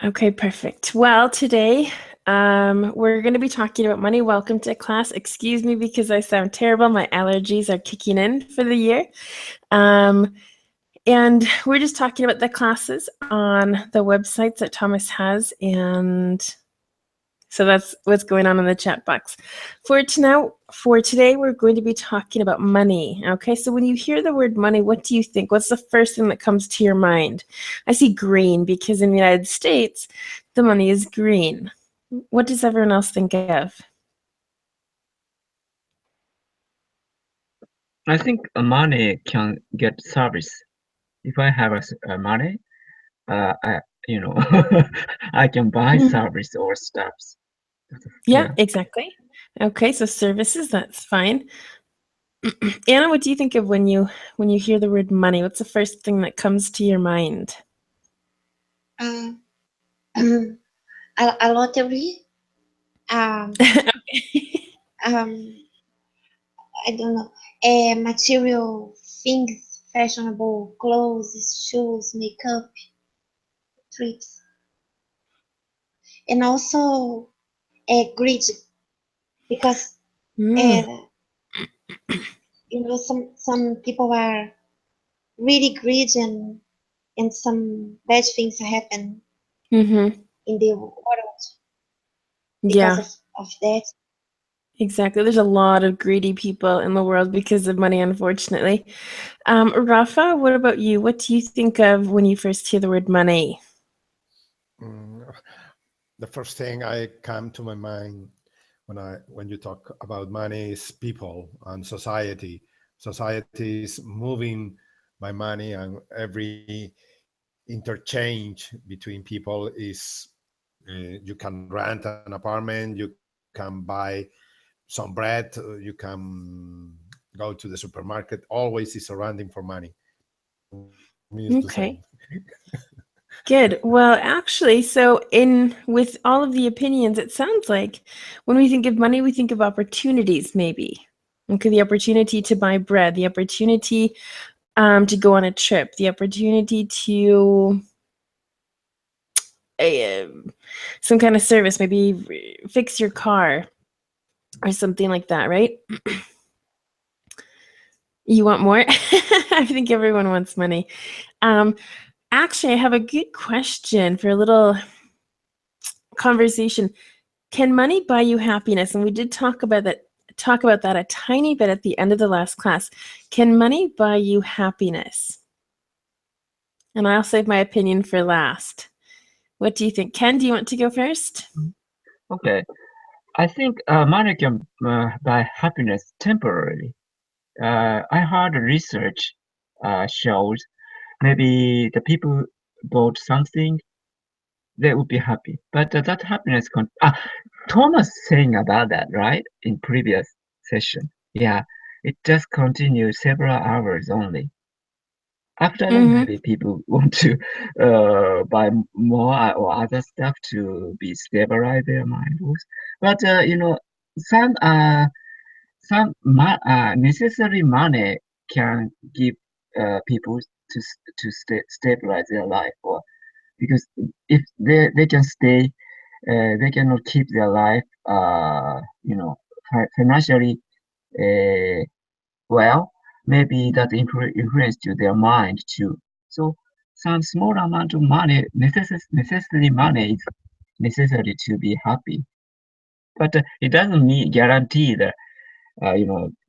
Okay, perfect. Well, today we're going to be talking about money. Welcome to class. Excuse me because I sound terrible. My allergies are kicking in for the year. Um, and we're just talking about the classes on the websites that Thomas has. And so that's what's going on in the chat box. For today, we're going to be talking about money. Okay, so when you hear the word money, what do you think? What's the first thing that comes to your mind? I see green because in the United States, the money is green. What does everyone else think of? I think money can get service. If I have money, I I can buy service or stuffs. Yeah, Yeah, exactly. Okay, so services, that's fine. Anna, what do you think of when you hear the word money? What's the first thing that comes to your mind? Uh, a lottery. Um, I don't know. Material things, fashionable clothes, shoes, makeup, trips, and also greed because Mm, uh, some people are really greedy and some bad things happen mm-hmm. in the world because Yeah. of that. Exactly. There's a lot of greedy people in the world because of money, unfortunately. Rafa, what about you? What do you think of when you first hear the word money? Mm, the first thing I come to my mind when you talk about money is people and society. Society is moving by money, and every interchange between people is you can rent an apartment, you can buy some bread, you can go to the supermarket. Always is surrounding for money. For me, it's the same. Okay. Good. Well, actually, so in with all of the opinions, it sounds like when we think of money, we think of opportunities, maybe. Okay, the opportunity to buy bread, the opportunity to go on a trip, the opportunity to uh, some kind of service, maybe fix your car or something like that, right? You want more? I think everyone wants money. Um, Actually, I have a good question for a little conversation. Can money buy you happiness? And we did talk about that a tiny bit at the end of the last class. Can money buy you happiness? And I'll save my opinion for last. What do you think? Ken, do you want to go first? okay. I think money can buy happiness temporarily. I heard research shows maybe the people bought something, they would be happy. But that happiness Thomas saying about that, right? In previous session. Yeah, it just continues several hours only. After that, Mm-hmm. maybe people want to buy more or other stuff to be stabilize their minds. But some necessary money can give people to stabilize their life, or because if they can stay, they cannot keep their life, financially uh, well, maybe that influence to their mind too. So some small amount of money, necessary money is necessary to be happy, but it doesn't mean guarantee that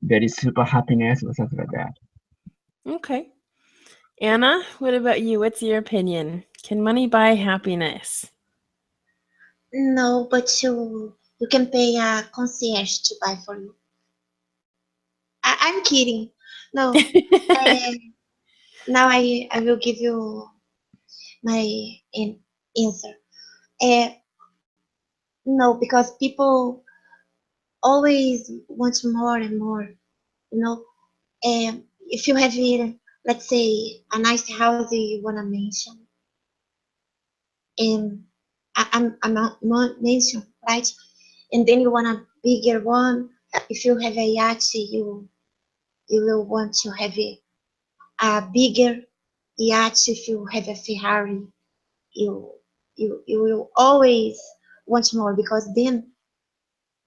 very super happiness or something like that. Okay. Anna, what about you? What's your opinion? Can money buy happiness? No, but you can pay a concierge to buy for you. I'm kidding. No. Uh, now I will give you my answer. Uh, no, because people always want more and more. You know, if you have let's say a nice house you wanna mention, and I'm not mention, right? And then you want a bigger one. If you have a yacht, you will want to have a bigger yacht. If you have a Ferrari, you you will always want more, because then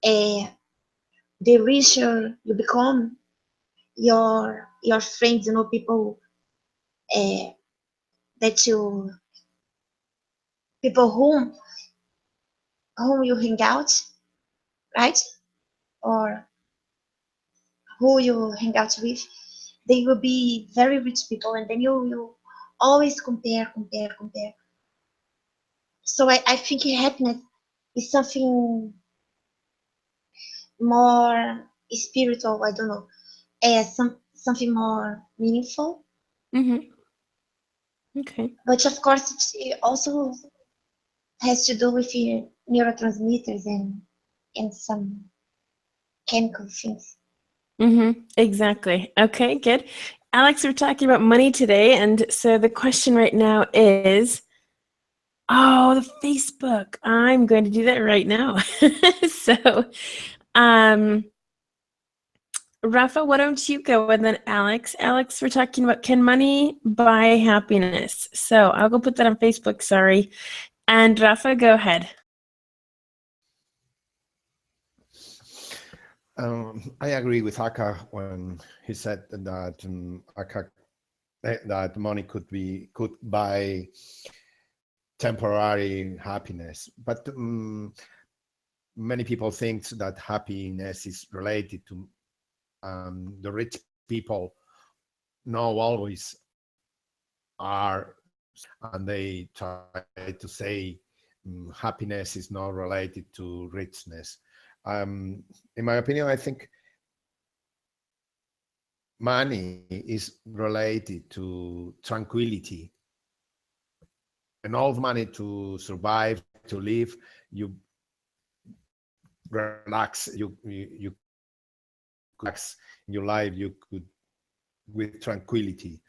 the richer you become, your friends, people uh, that you people whom you hang out, right? Or who you hang out with, they will be very rich people, and then you always compare. So I think happiness is something more spiritual. I don't know, something more meaningful. Mm-hmm. Okay. But of course, it also has to do with your neurotransmitters and some chemical things. Mm-hmm. Exactly. Okay, good. Alex, we're talking about money today, and so the question right now is, oh, the Facebook. I'm going to do that right now. So, Rafa, why don't you go, and then Alex. Alex, we're talking about, can money buy happiness? So I'll go put that on Facebook, sorry. And Rafa, go ahead. I agree with Aka when he said that that money could buy temporary happiness, but many people think that happiness is related to the rich people. No, always are, and they try to say happiness is not related to richness. In my opinion, I think money is related to tranquility. Enough money to survive, to live, you relax, you relax in your life, you could with tranquility.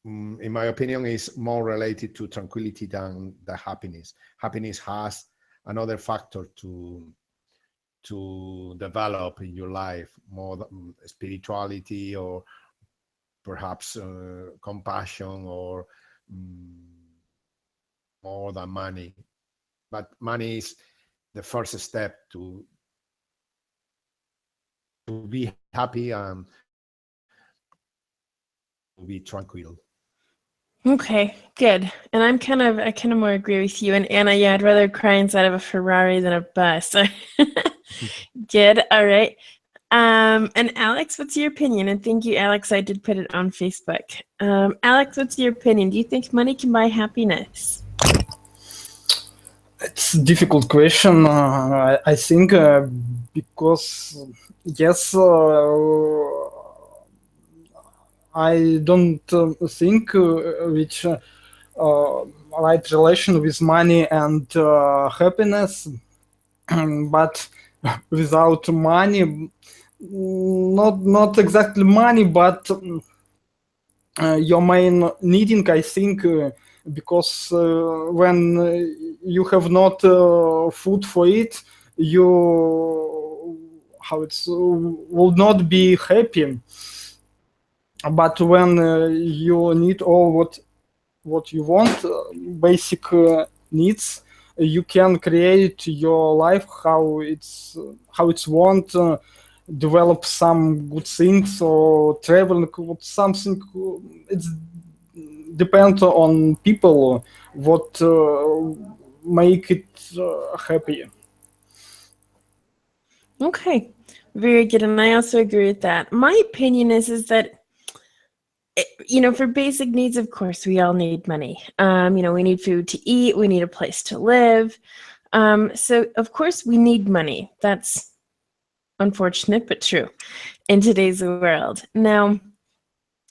In my opinion, is more related to tranquility than the happiness. Happiness has another factor to develop in your life, more spirituality, or perhaps compassion, or more than money. But money is the first step to be happy and to be tranquil. Okay, good. And I kind of more agree with you. And Anna, yeah, I'd rather cry inside of a Ferrari than a bus. Good. All right. And Alex, what's your opinion? And thank you, Alex. I did put it on Facebook. Alex, what's your opinion? Do you think money can buy happiness? It's a difficult question. I think because yes, I don't think which right relation with money and happiness, but without money, not exactly money, but your main needing, I think, because when you have not food for it, you will not be happy. But when you need all what you want, basic needs, you can create your life how it's want. Develop some good things or travel something. It's depends on people what make it happy. Okay, very good. And I also agree with that. My opinion is that, for basic needs, of course, we all need money. We need food to eat. We need a place to live. So, of course, we need money. That's unfortunate, but true in today's world. Now,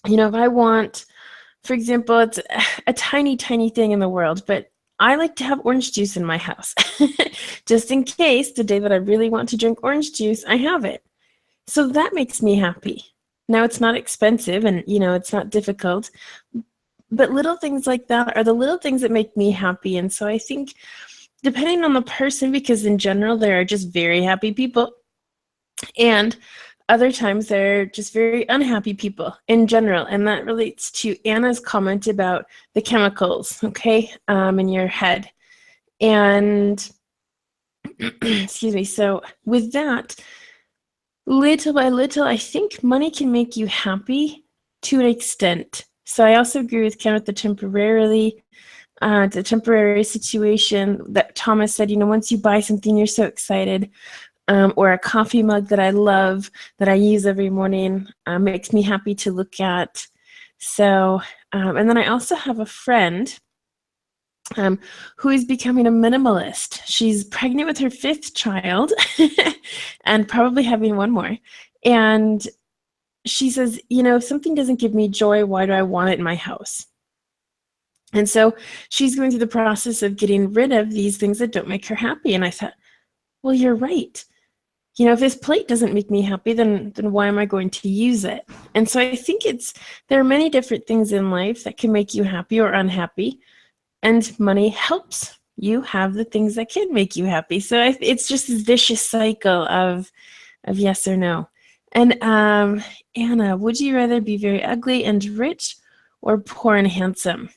if I want, for example, it's a tiny, tiny thing in the world, but I like to have orange juice in my house. Just in case the day that I really want to drink orange juice, I have it. So that makes me happy. Now, it's not expensive and, it's not difficult, but little things like that are the little things that make me happy. And so I think depending on the person, because in general, there are just very happy people, and other times they're just very unhappy people in general. And that relates to Anna's comment about the chemicals, okay, in your head. And excuse me. So with that, little by little, I think money can make you happy to an extent. So I also agree with Ken with the temporary situation that Thomas said, once you buy something, you're so excited. Or a coffee mug that I love, that I use every morning, makes me happy to look at. So, and then I also have a friend who is becoming a minimalist. She's pregnant with her 5th child and probably having one more. And she says, if something doesn't give me joy, why do I want it in my house? And so she's going through the process of getting rid of these things that don't make her happy. And I thought, well, you're right. If this plate doesn't make me happy, then why am I going to use it? And so I think there are many different things in life that can make you happy or unhappy. And money helps you have the things that can make you happy. So it's just this vicious cycle of yes or no. And Anna, would you rather be very ugly and rich or poor and handsome?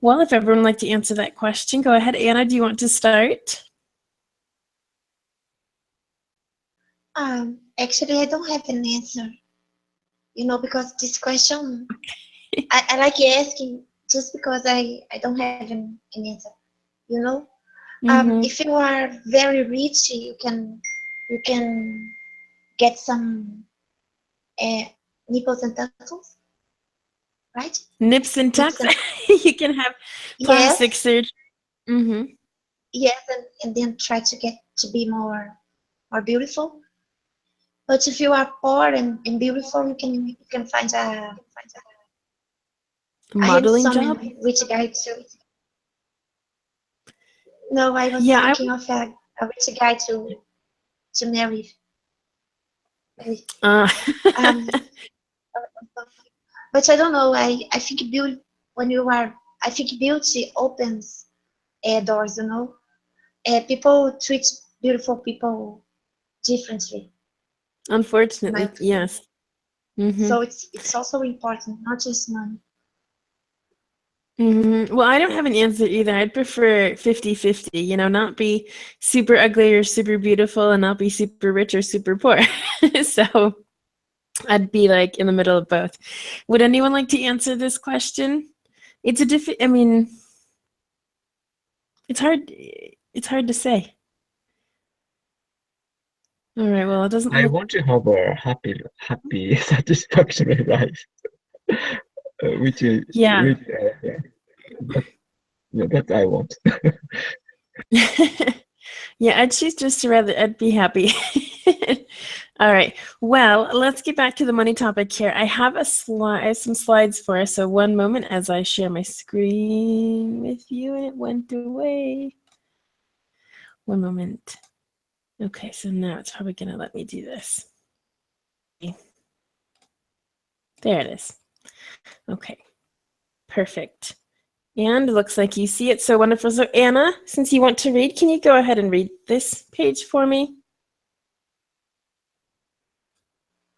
Well, if everyone would like to answer that question, go ahead. Anna, do you want to start? Actually, I don't have an answer. Because this question, I like asking just because I don't have an answer. If you are very rich, you can get some nipples and tassels, right? Nips and tucks. You can have plastic surgery. Yes, and then try to get to be more beautiful. But if you are poor and beautiful, you can find a modeling handsome job. and rich guy too. No, I was thinking of a rich guy to marry. But I don't know. I think I think beauty opens doors. People treat beautiful people differently. Unfortunately, yes. So it's also important, not just money. Well, I don't have an answer either. I'd prefer 50-50, not be super ugly or super beautiful and not be super rich or super poor. So I'd be like in the middle of both. Would anyone like to answer this question? It's it's hard to say. All right, well, it doesn't I want to have a happy, satisfactory life. Which is that I want. Yeah, I'd choose just to I'd be happy. All right. Well, let's get back to the money topic here. I have some slides for us. So one moment as I share my screen with you, and it went away. One moment. Okay, so now it's probably gonna let me do this. There it is. Okay, perfect. And it looks like you see it. So wonderful. So Anna, since you want to read, can you go ahead and read this page for me?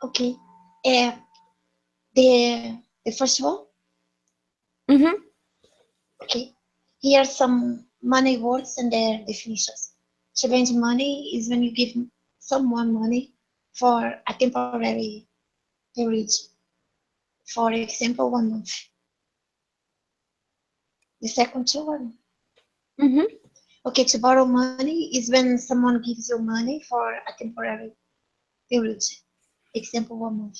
Okay. The first one? Okay. Here are some money words and their definitions. To lend money is when you give someone money for a temporary period. For example, 1 month. The second one. Okay, to borrow money is when someone gives you money for a temporary period. Example, 1 month.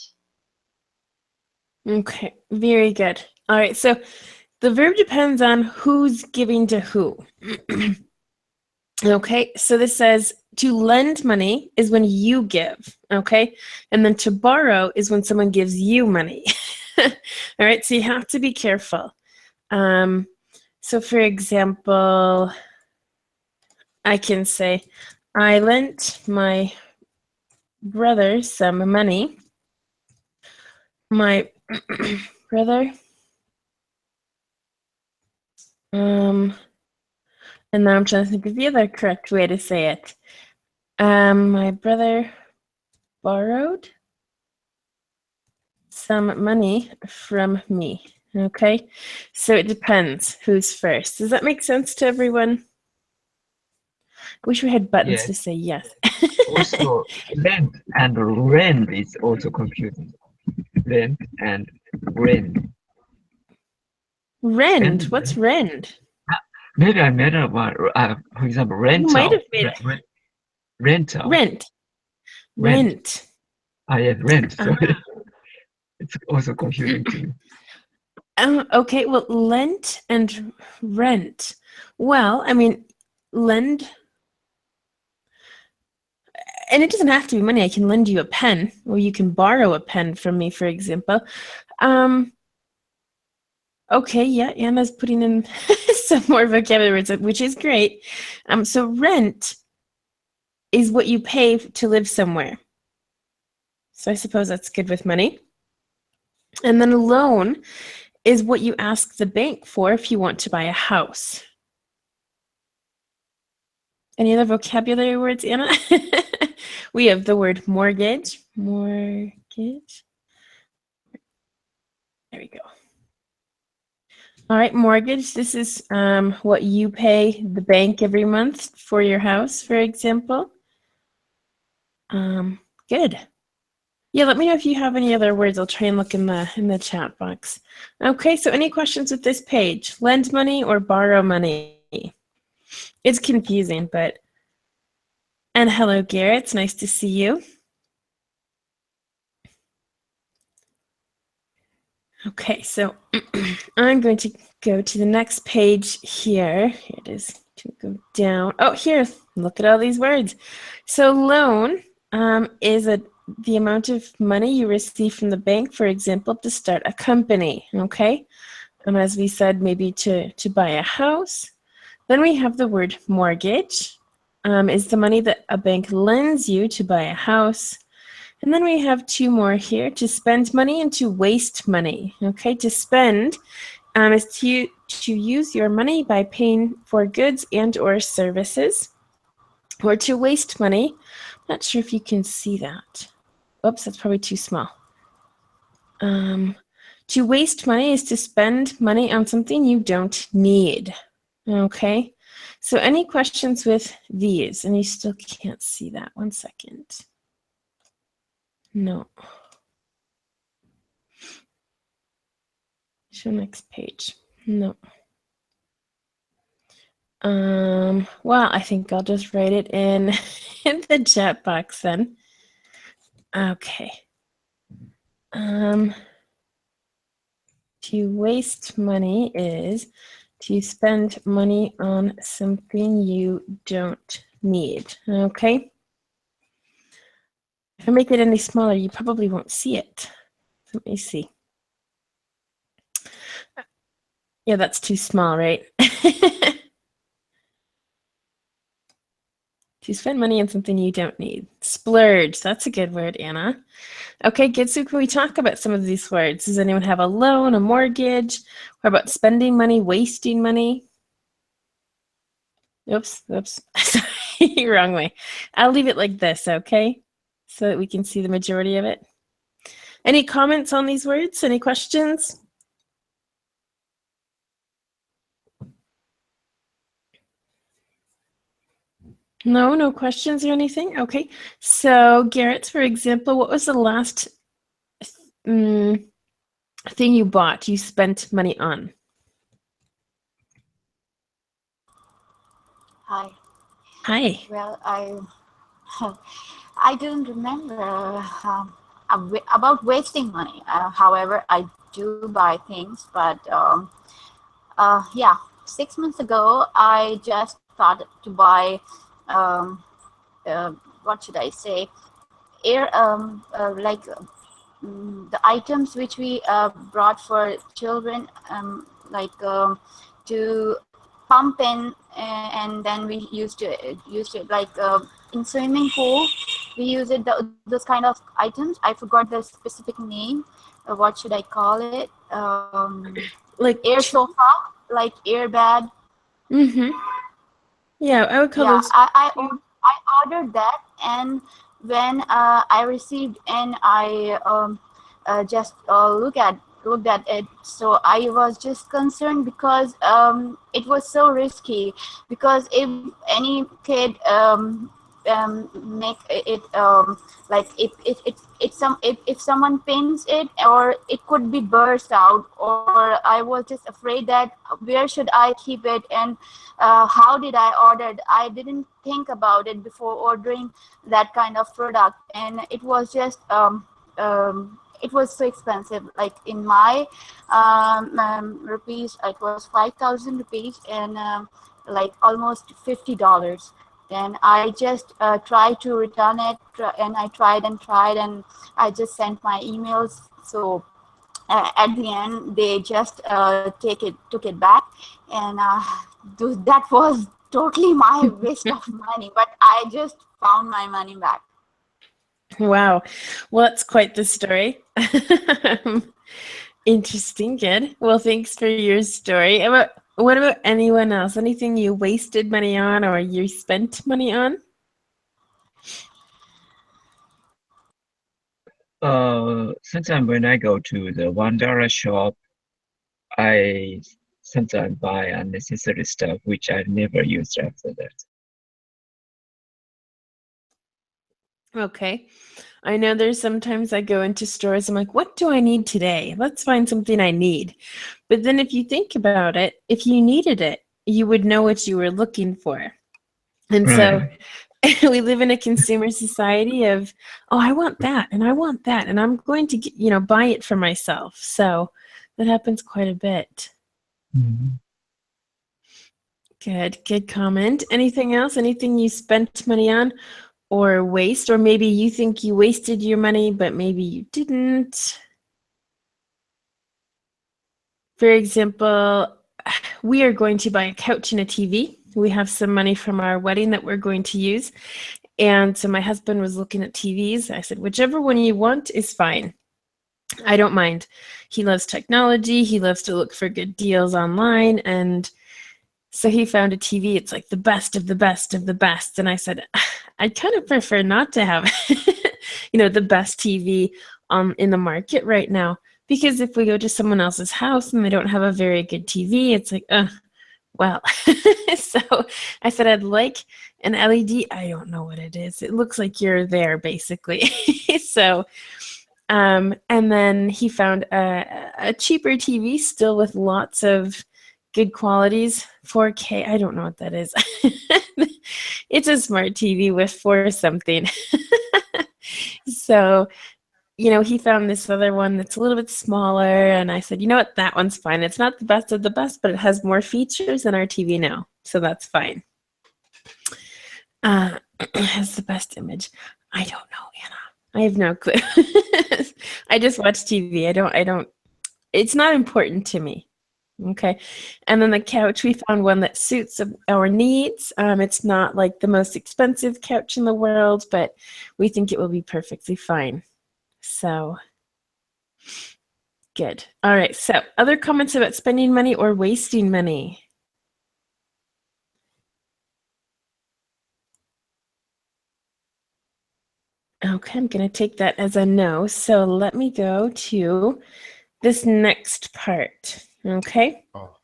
Okay, very good. All right, so the verb depends on who's giving to who. Okay, so this says to lend money is when you give, okay? And then to borrow is when someone gives you money. All right, so you have to be careful. So for example, I can say, I lent my brother some money. My brother, and now I'm trying to think of the other correct way to say it. My brother borrowed some money from me. Okay, so it depends who's first. Does that make sense to everyone? Wish we had buttons Yes. to say yes. Also, rent and rent is also confusing. Rent and rent. Rend. And What's rend? maybe I made up one. For example, You might rental. have made it. Rental. Rent. Rent. Rent. Yes, rent. Ah. Sorry. It's also confusing to me. Okay, well, lent and rent. Well, I mean, lend, and it doesn't have to be money. I can lend you a pen, or you can borrow a pen from me, for example. Okay, yeah, Anna's putting in some more vocabulary words, which is great. So rent is what you pay to live somewhere. So I suppose that's good with money. And then a loan is what you ask the bank for if you want to buy a house. Any other vocabulary words, Anna? We have the word mortgage. Mortgage. There we go. All right, mortgage. This is what you pay the bank every month for your house, for example. Good. Yeah, let me know if you have any other words. I'll try and look in the chat box. Okay, so any questions with this page? Lend money or borrow money? It's confusing, but... And hello, Garrett. It's nice to see you. Okay, so I'm going to go to the next page here. Here it is. To go down. Oh, here. Look at all these words. So loan is the amount of money you receive from the bank, for example, to start a company. Okay, as we said, maybe to buy a house. Then we have the word mortgage. Is the money that a bank lends you to buy a house. And then we have two more here, to spend money and to waste money. Okay, to spend is to use your money by paying for goods and or services. Or to waste money, not sure if you can see that. Oops, that's probably too small. To waste money is to spend money on something you don't need. Okay, so any questions with these? And you still can't see that. 1 second. No. Show next page. No. Well, I think I'll just write it in the chat box then. Okay. To waste money is to spend money on something you don't need. Okay. If I make it any smaller, you probably won't see it. Let me see. Yeah, that's too small, right? To spend money on something you don't need. Splurge. That's a good word, Anna. Okay, good. So can we talk about some of these words? Does anyone have a loan, a mortgage? What about spending money, wasting money? Oops. Sorry, wrong way. I'll leave it like this, okay? So that we can see the majority of it. Any comments on these words? Any questions? No questions or anything? Okay. So Garrett, for example, what was the last thing you bought, you spent money on? Hi. Well, I don't remember about wasting money. However, I do buy things, but yeah, 6 months ago, I just thought to buy, what should I say, like the items which we brought for children, like to pump in, and then we used it like in swimming pool. We use it those kind of items. I forgot the specific name. What should I call it? Like air sofa, like air bed. Yeah, I would call those. I ordered that, and when I received and I just look at looked at it. So I was just concerned because it was so risky. Because if any kid make it like if someone pins it, or it could be burst out, or I was just afraid that where should I keep it, and how did I order it? I didn't think about it before ordering that kind of product, and it was just it was so expensive. Like in my rupees, it was 5,000 rupees, and like almost $50. Then I just tried to return it, and I tried and tried, and I just sent my emails. So at the end, they just took it back, and that was totally my waste of money. But I just found my money back. Wow. Well, that's quite the story. Interesting. Good. Well, thanks for your story. What about anyone else? Anything you wasted money on or you spent money on? Sometimes when I go to the $1 shop, I sometimes buy unnecessary stuff which I never used after that. Okay. I know there's sometimes I go into stores, I'm like, what do I need today? Let's find something I need. But then if you think about it, if you needed it, you would know what you were looking for. And so Right. we live in a consumer society of, oh, I want that and I want that, and I'm going to get, buy it for myself. So that happens quite a bit. Mhm. Good comment. Anything else? Anything you spent money on or waste? Or maybe you think you wasted your money, but maybe you didn't. For example, we are going to buy a couch and a TV. We have some money from our wedding that we're going to use. And so my husband was looking at TVs. I said, whichever one you want is fine. I don't mind. He loves technology. He loves to look for good deals online. And so he found a TV. It's like the best of the best of the best. And I said, I'd kind of prefer not to have, the best TV in the market right now. Because if we go to someone else's house and they don't have a very good TV, it's like, well. So I said, I'd like an LED. I don't know what it is. It looks like you're there, basically. So, and then he found a cheaper TV, still with lots of good qualities. 4K, I don't know what that is. It's a smart TV with 4 something. So, he found this other one that's a little bit smaller, and I said, you know what, that one's fine. It's not the best of the best, but it has more features than our TV now, so that's fine. It has the best image. I don't know, Anna. I have no clue. I just watch TV. I don't. It's not important to me. Okay. And then the couch, we found one that suits our needs. It's not like the most expensive couch in the world, but we think it will be perfectly fine. So good. All right. So other comments about spending money or wasting money? Okay, I'm going to take that as a no. So let me go to this next part. Okay. Oh,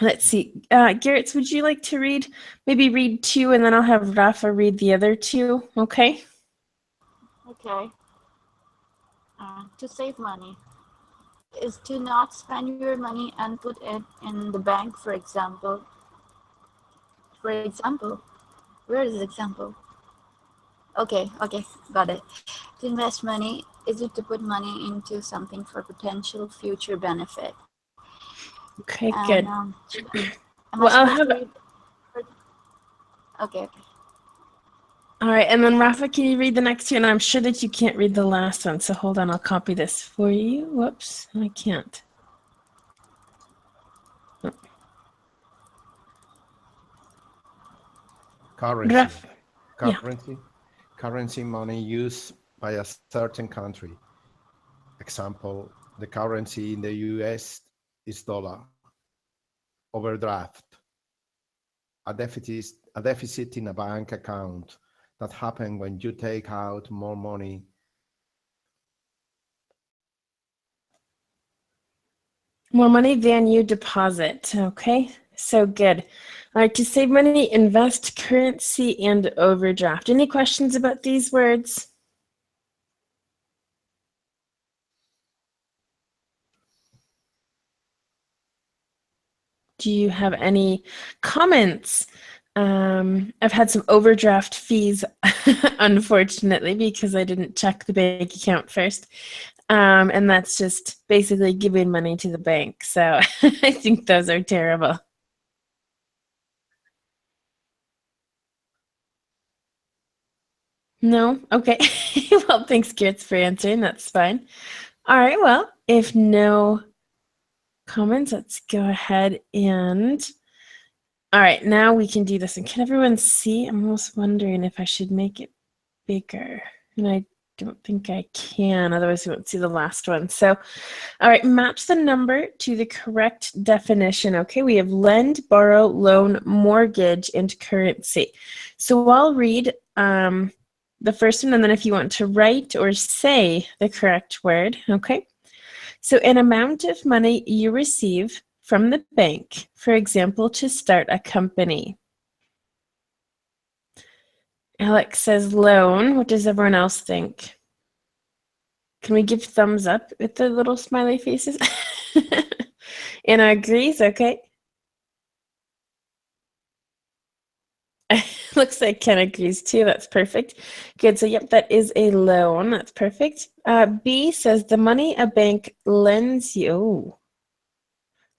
Let's see. Garrett, would you like to maybe read 2, and then I'll have Rafa read the other 2? Okay. Okay. To save money is to not spend your money and put it in the bank, for example. Where is the example? Okay, got it. To invest money is it to put money into something for potential future benefit. Okay, And, good. Am Well, I I'll supposed have. to read? Okay. All right, and then Rafa, can you read the next 2? And I'm sure that you can't read the last one, so hold on, I'll copy this for you. Whoops, I can't. currency. Rafa, yeah. Currency money used by a certain country. Example, the currency in the US is dollar. Overdraft. A deficit in a bank account that happens when you take out more money More money than you deposit. Okay, so good. All right, to save money, invest, currency, and overdraft. Any questions about these words? Do you have any comments? I've had some overdraft fees, unfortunately, because I didn't check the bank account first. And that's just basically giving money to the bank. So I think those are terrible. No? Okay. Well, thanks, Gertz, for answering. That's fine. All right. Well, if no comments, let's go ahead and... All right, now we can do this. And can everyone see? I'm almost wondering if I should make it bigger. And I don't think I can, otherwise you won't see the last one. So, all right, match the number to the correct definition. Okay, we have lend, borrow, loan, mortgage, and currency. So I'll read the first one, and then if you want to write or say the correct word, okay? So an amount of money you receive from the bank, for example, to start a company. Alex says loan. What does everyone else think? Can we give thumbs up with the little smiley faces? Anna agrees, okay. Looks like Ken agrees too. That's perfect. Good. So, yep, that is a loan. That's perfect. B says the money a bank lends you. Oh,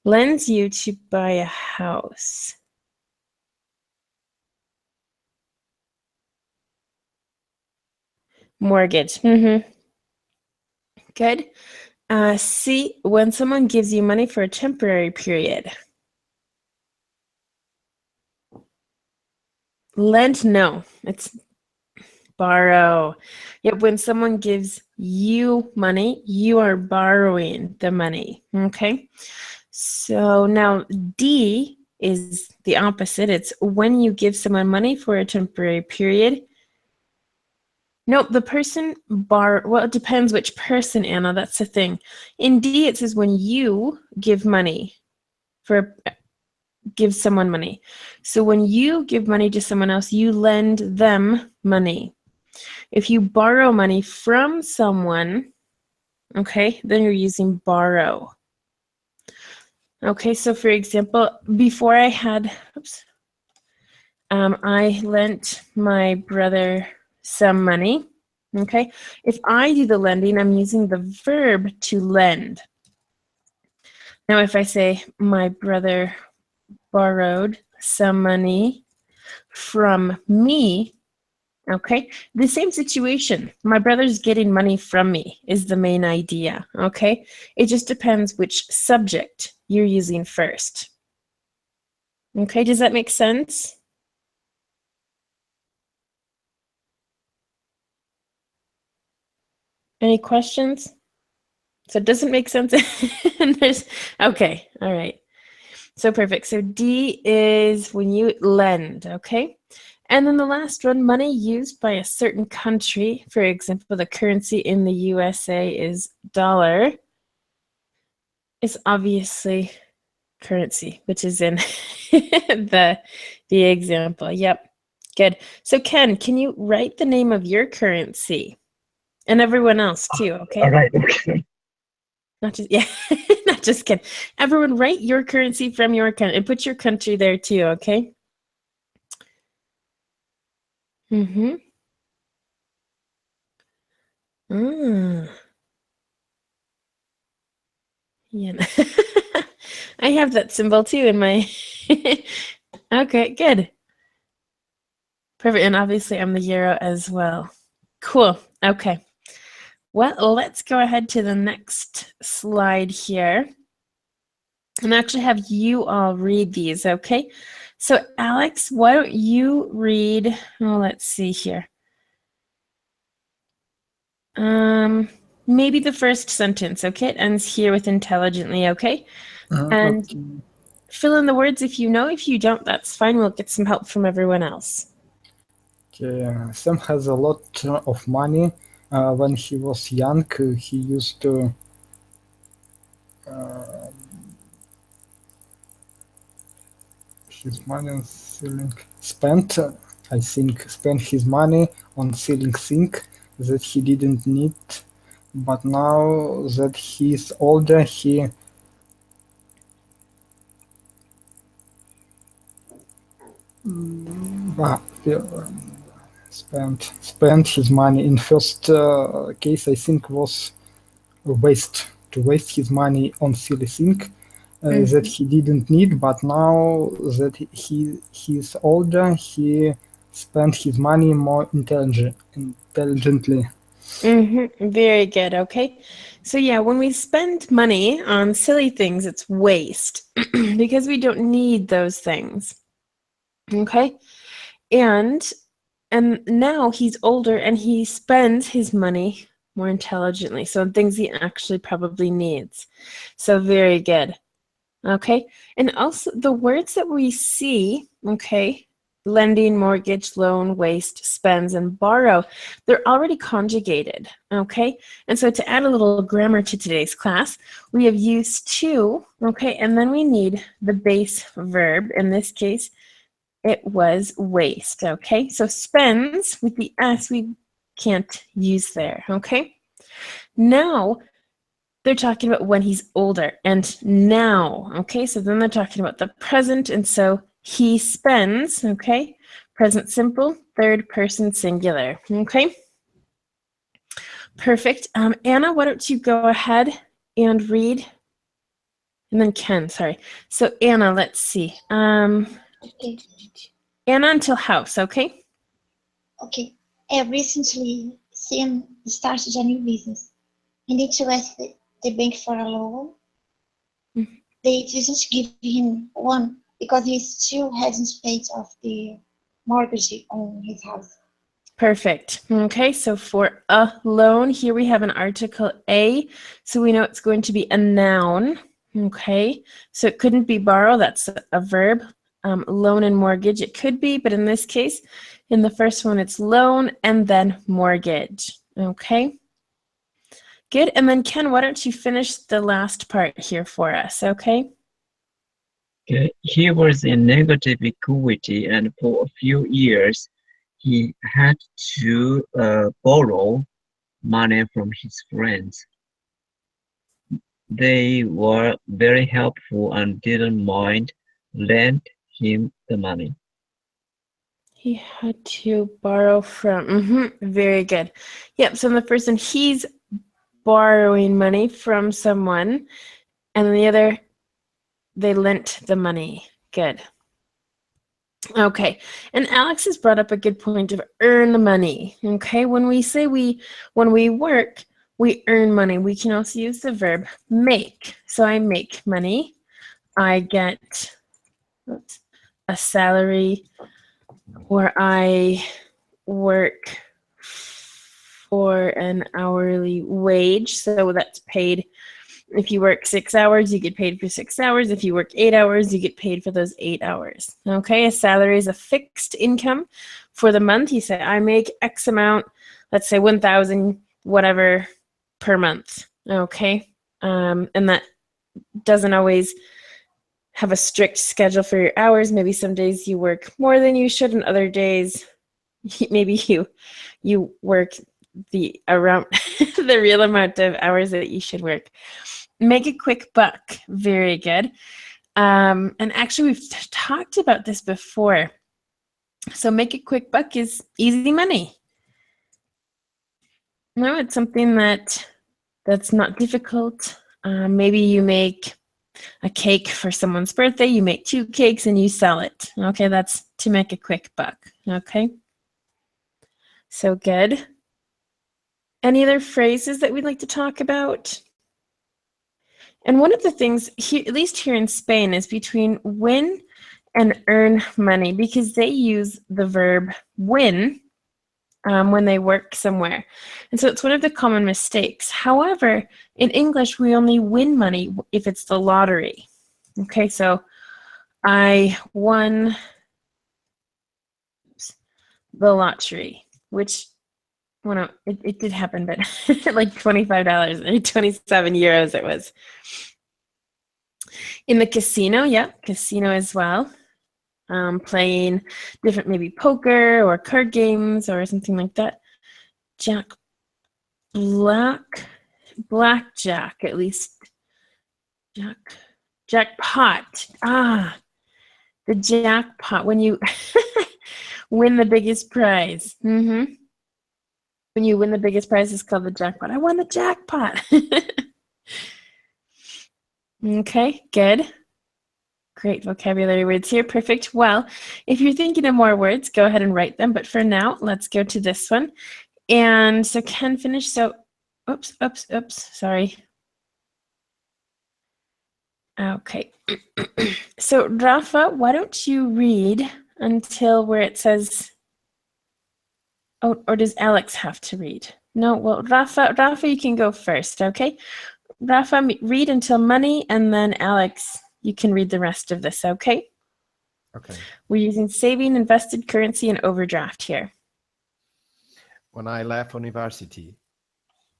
lends you to buy a house. Mortgage. Good. C, when someone gives you money for a temporary period. Lend, no, it's borrow. Yep, when someone gives you money, you are borrowing the money, okay? So now D is the opposite. It's when you give someone money for a temporary period. Nope, the person well, it depends which person, Anna, that's the thing. In D, it says when you give money give someone money. So when you give money to someone else, you lend them money. If you borrow money from someone, okay, then you're using borrow. Okay, so for example, before I had, I lent my brother some money. Okay, if I do the lending, I'm using the verb to lend. Now, if I say my brother borrowed some money from me, okay, the same situation. My brother's getting money from me is the main idea, okay? It just depends which subject you're using first. Okay, does that make sense? Any questions? So it doesn't make sense. Okay, all right. So perfect. So D is when you lend, okay? And then the last one, money used by a certain country. For example, the currency in the USA is dollar. It's obviously currency, which is in the example. Yep, good. So Ken, can you write the name of your currency? And everyone else too, okay? All right. Okay. Not just, yeah, not just Ken. Everyone write your currency from your country and put your country there too, okay? Yeah. I have that symbol too in my... Okay, good. Perfect, and obviously I'm the euro as well. Cool, okay. Well, let's go ahead to the next slide here. And actually have you all read these, okay? So Alex, why don't you read, oh, let's see here. Maybe the first sentence, okay? It ends here with intelligently, okay? And Okay. fill in the words if you know. If you don't, that's fine. We'll get some help from everyone else. Okay. Sam has a lot of money. When he was young, he used to his money on selling. Spent, I think, spent his money on selling things that he didn't need. But now that he's older, he spent his money. In first case, I think was to waste his money on silly thing that he didn't need. But now that he's older, he spent his money more intelligently. Very good. Okay. So yeah, when we spend money on silly things, it's waste because we don't need those things. Okay. And now he's older and he spends his money more intelligently. So on things he actually probably needs. So very good. Okay. And also the words that we see, okay, lending, mortgage, loan, waste, spends, and borrow, they're already conjugated, okay? And so to add a little grammar to today's class, we have used to, okay, and then we need the base verb. In this case, it was waste, okay? So spends with the S we can't use there, okay? Now, they're talking about when he's older, and now, okay? So then they're talking about the present, and so he spends, okay? Present simple, third person singular, okay? Perfect. Anna, why don't you go ahead and read? And then Ken, sorry. So Anna, let's see. Okay. Anna until house, okay? Okay. I recently Sam started a new business. He needs to ask the bank for a loan. They just give him one because he still hasn't paid off the mortgage on his house. Perfect. Okay, so for a loan, here we have an article A, so we know it's going to be a noun. Okay, so it couldn't be borrow, that's a verb. Loan and mortgage, it could be, but in this case, in the first one, it's loan and then mortgage. Okay, good. And then Ken, why don't you finish the last part here for us, okay? Okay. He was in negative equity, and for a few years, he had to borrow money from his friends. They were very helpful and didn't mind lend him the money. He had to borrow from, very good. Yep, so the person, he's borrowing money from someone, and the other, they lent the money. Good. Okay, and Alex has brought up a good point of earn money. Okay, when we say when we work, we earn money. We can also use the verb make. So I make money. I get a salary, or I work for an hourly wage. So that's paid. If you work 6 hours, you get paid for 6 hours. If you work 8 hours, you get paid for those 8 hours. Okay, a salary is a fixed income for the month. You say, I make X amount, let's say 1,000, whatever, per month. Okay, and that doesn't always have a strict schedule for your hours. Maybe some days you work more than you should, and other days maybe you work the around the real amount of hours that you should work. Make a quick buck. Very good. And actually, we've talked about this before. So make a quick buck is easy money. No, it's something that's not difficult. Maybe you make a cake for someone's birthday. You make 2 cakes and you sell it. Okay, that's to make a quick buck. Okay. So good. Any other phrases that we'd like to talk about? And one of the things, here, at least here in Spain, is between win and earn money, because they use the verb win when they work somewhere. And so it's one of the common mistakes. However, in English, we only win money if it's the lottery. Okay, so I won the lottery, which, well, no, it did happen, but like $25 or 27 euros it was. In the casino, yeah, casino as well. playing different, maybe poker or card games or something like that. Blackjack, at least. Jackpot. The jackpot, when you win the biggest prize. When you win the biggest prize, it's called the jackpot. I won the jackpot. Okay, good. Great vocabulary words here. Perfect. Well, if you're thinking of more words, go ahead and write them. But for now, let's go to this one. And so Ken finished. So, oops, sorry. Okay. So Rafa, why don't you read until where it says, oh, or does Alex have to read? No, well, Rafa, you can go first, okay? Rafa, read until money, and then Alex, you can read the rest of this, okay? Okay. We're using saving, invested currency, and overdraft here. When I left university,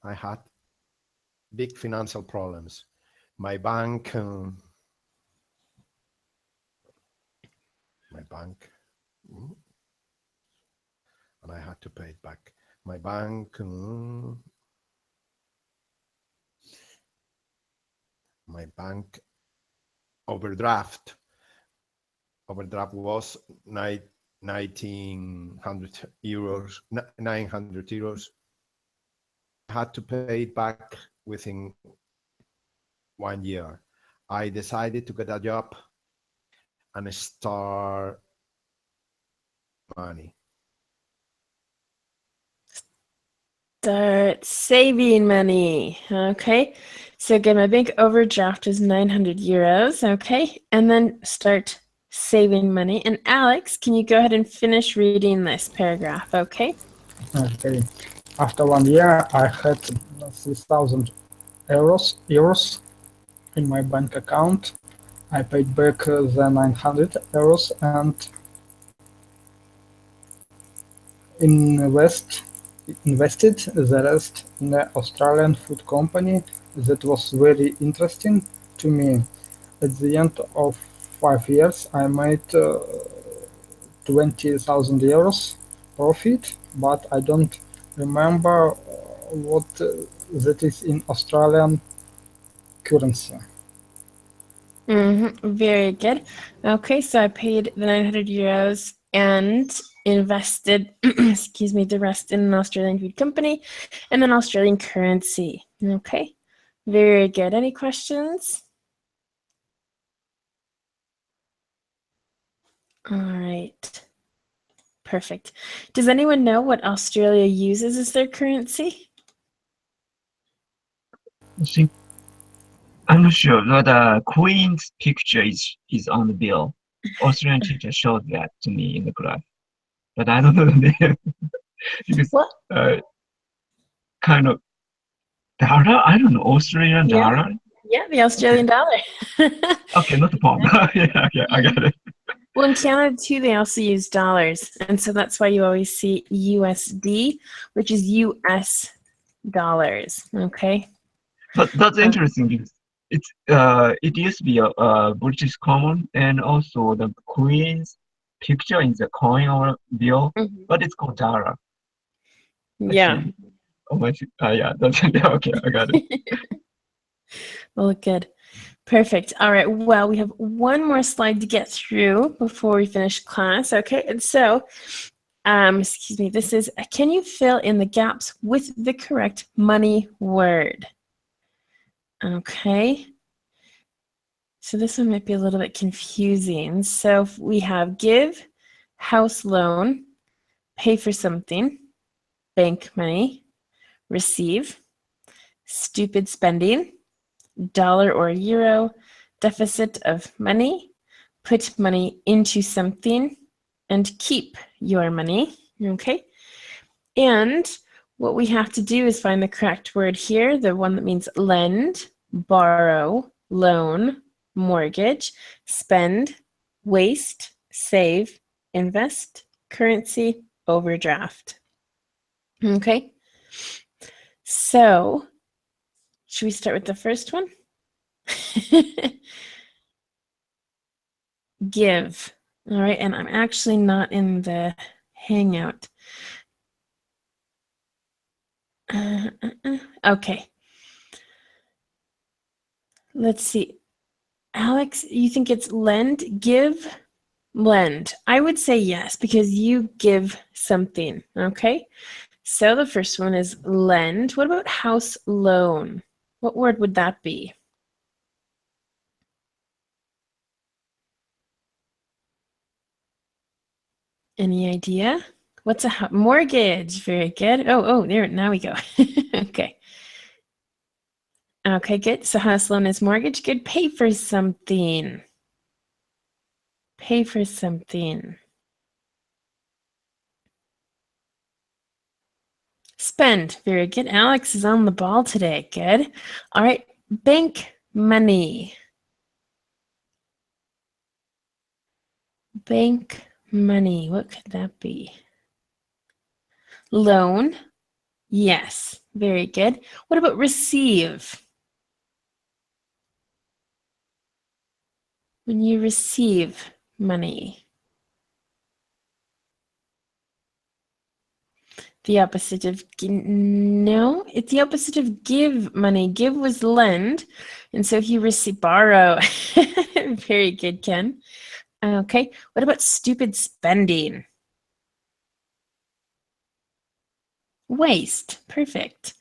I had big financial problems. My bank, and I had to pay it back. My bank, overdraft was 900 euros. I had to pay it back within 1 year. I decided to get a job and start money. Start saving money. Okay. So again, my bank overdraft is 900 euros. Okay. And then start saving money. And Alex, can you go ahead and finish reading this paragraph? Okay. Okay. After 1 year, I had 3,000 euros in my bank account. I paid back the 900 euros and invested the rest in an Australian food company that was very interesting to me. At the end of 5 years, I made 20,000 euros profit, but I don't remember what that is in Australian currency. Very good. Okay, so I paid the 900 euros and invested, excuse me, the rest in an Australian food company and then Australian currency. Okay, very good. Any questions? All right. Perfect. Does anyone know what Australia uses as their currency? I think I'm not sure. The Queen's picture is on the bill. Australian teacher showed that to me in the class, but I don't know the name because What? Kind of dollar. I don't know, Australian dollar. Yeah, the Australian dollar. Okay, not the pound. Yeah, okay, I got it. Well, in Canada too, they also use dollars, and so that's why you always see USD, which is US dollars. Okay. But that's interesting because it used to be a British common, and also the Queen's picture in the coin or bill, but it's called dollar. Yeah. Oh my, yeah, that's yeah, okay, I got it. Well, good. Perfect. All right. Well, we have one more slide to get through before we finish class. Okay. And so, excuse me, this is, can you fill in the gaps with the correct money word? Okay. So this one might be a little bit confusing. So we have give, house loan, pay for something, bank money, receive, stupid spending, dollar or euro, deficit of money, put money into something, and keep your money. Okay. And what we have to do is find the correct word here, the one that means lend, borrow, loan, mortgage, spend, waste, save, invest, currency, overdraft. Okay. So, should we start with the first one? Give. All right, and I'm actually not in the Hangout. Okay. Let's see. Alex, you think it's lend, give, lend? I would say yes, because you give something, okay? So the first one is lend. What about house loan? What word would that be? Any idea? What's a mortgage? Very good. Oh, there, now we go. Okay. Okay, good. So house loan is mortgage. Good. Pay for something. Pay for something. Spend. Very good. Alex is on the ball today. Good. All right. Bank money. Bank money. What could that be? Loan. Yes. Very good. What about receive? When you receive money. The opposite of no, it's the opposite of give money. Give was lend, and so he received borrow. Very good, Ken. Okay, what about stupid spending? Waste. Perfect.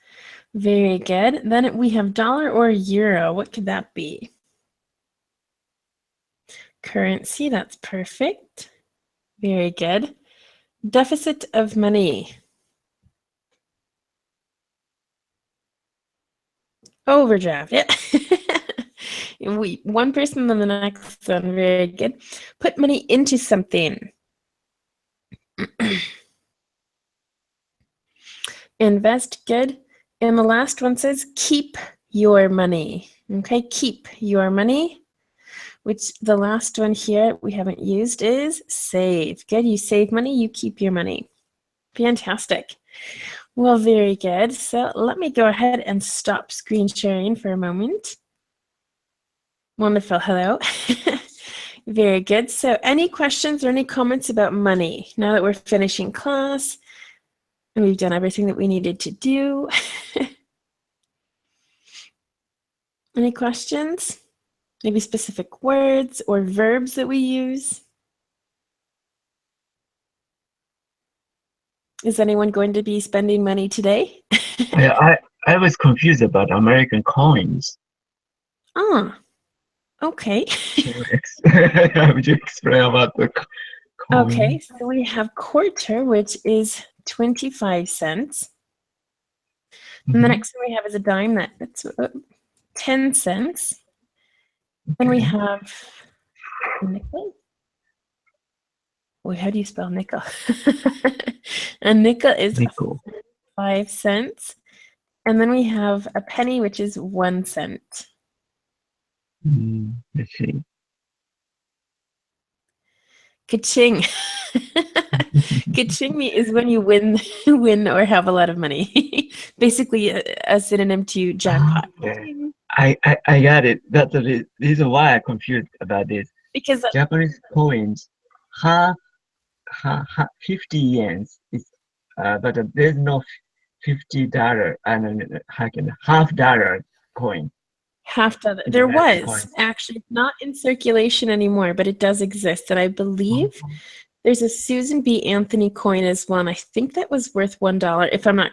Very good. Then we have dollar or euro. What could that be? Currency. That's perfect. Very good. Deficit of money. Overdraft. Yeah. One person on the next one. Very good. Put money into something. Invest. Good. And the last one says keep your money. Okay, keep your money. Which the last one here we haven't used is save. Good. You save money, you keep your money. Fantastic. Well, very good. So let me go ahead and stop screen sharing for a moment. Wonderful. Hello. Very good. So any questions or any comments about money now that we're finishing class and we've done everything that we needed to do? Any questions? Maybe specific words or verbs that we use? Is anyone going to be spending money today? I was confused about American coins. Ah, okay. Would you explain about the coin? Okay, so we have quarter, which is 25 cents. And the next one we have is a dime, that's 10 cents. Then we have a nickel. Wait, how do you spell nickel? A nickel is Nickel. 5 cents. And then we have a penny, which is 1 cent. Let's see. Ka-ching. Ka-ching is when you win or have a lot of money. Basically a synonym to jackpot. I got it. That's the reason why I'm confused about this. Because Japanese coins, half 50 yens is, but there's no $50 and half dollar coin. half dollar. There was actually not in circulation anymore, but it does exist, and I believe there's a Susan B. Anthony coin as well. And I think that was worth $1 if I'm not,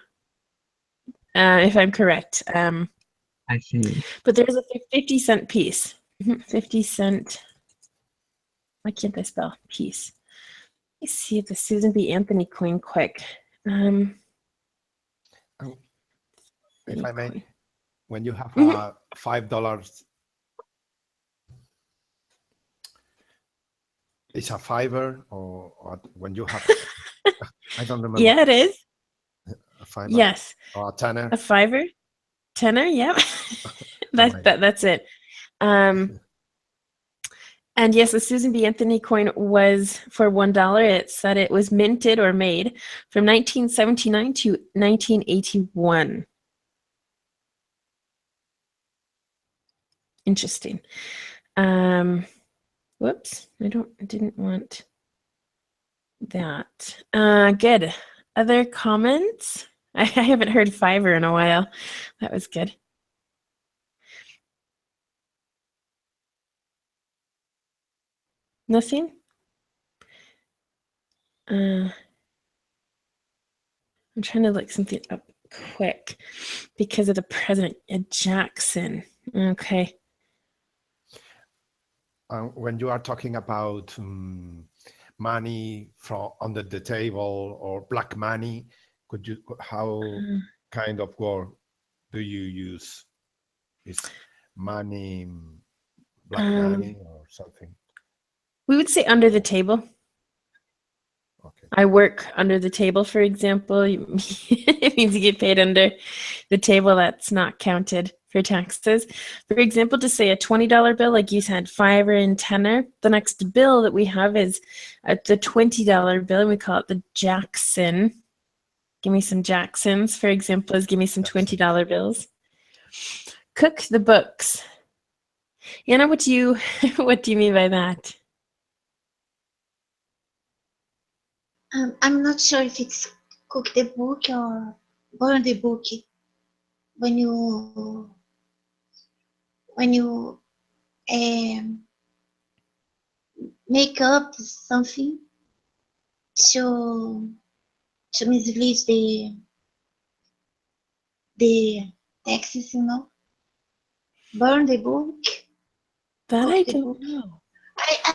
if I'm correct. I see. But there's a 50-cent piece. 50-cent. Why can't I spell piece? Let me see the Susan B. Anthony coin quick. If I may, when you have $5, it's a fiver, or when you have, I don't remember. Yeah, it is. A fiver? Yes. Or a tenner? A fiver? Tenner, yeah. That's it. And yes, the Susan B. Anthony coin was for $1. It said it was minted or made from 1979 to 1981. Interesting. Whoops, I didn't want that. Good. Other comments? I haven't heard Fiverr in a while. That was good. Nothing? I'm trying to look something up quick because of the president, Jackson. Okay. When you are talking about money from under the table or black money, how kind of word do you use? Is money black money or something? We would say under the table. Okay. I work under the table, for example. It means you get paid under the table. That's not counted for taxes. For example, to say a $20 bill, like you said, Fiverr and tenner, the next bill that we have is the $20 bill, and we call it the Jackson. Give me some Jacksons, for example, is give me some $20 bills. Cook the books. Anna, what do you mean by that? I'm not sure if it's cook the book or burn the book. When you make up something to mislead the taxes, burn the book. That I cook the don't book. know.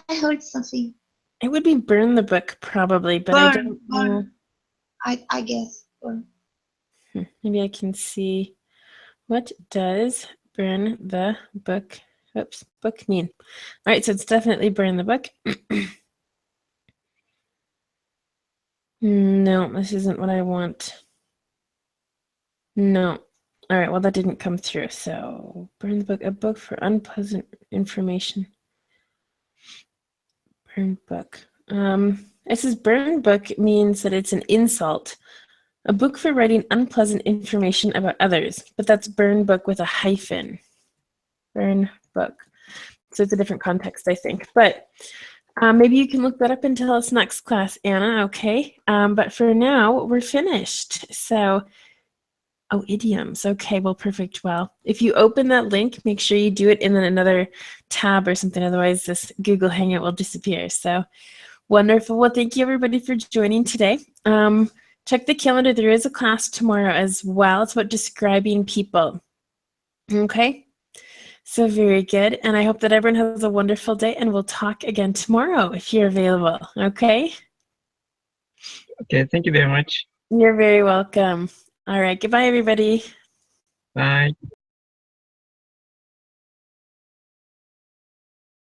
I heard something. It would be burn the book probably, but I don't know. I guess. Maybe I can see. What does burn the book, book mean? All right, so it's definitely burn the book. No, this isn't what I want. No. All right, well, that didn't come through. So burn the book, a book for unpleasant information. Burn book. It says burn book means that it's an insult. A book for writing unpleasant information about others, but that's burn book with a hyphen. Burn book. So it's a different context, I think. But maybe you can look that up and tell us next class, Anna, okay? But for now, we're finished. So, oh, idioms. Okay, well, perfect. Well, if you open that link, make sure you do it in another tab or something. Otherwise, this Google Hangout will disappear. So, wonderful. Well, thank you, everybody, for joining today. Check the calendar. There is a class tomorrow as well. It's about describing people. Okay? So very good. And I hope that everyone has a wonderful day, and we'll talk again tomorrow if you're available. Okay? Okay, thank you very much. You're very welcome. All right. Goodbye, everybody. Bye.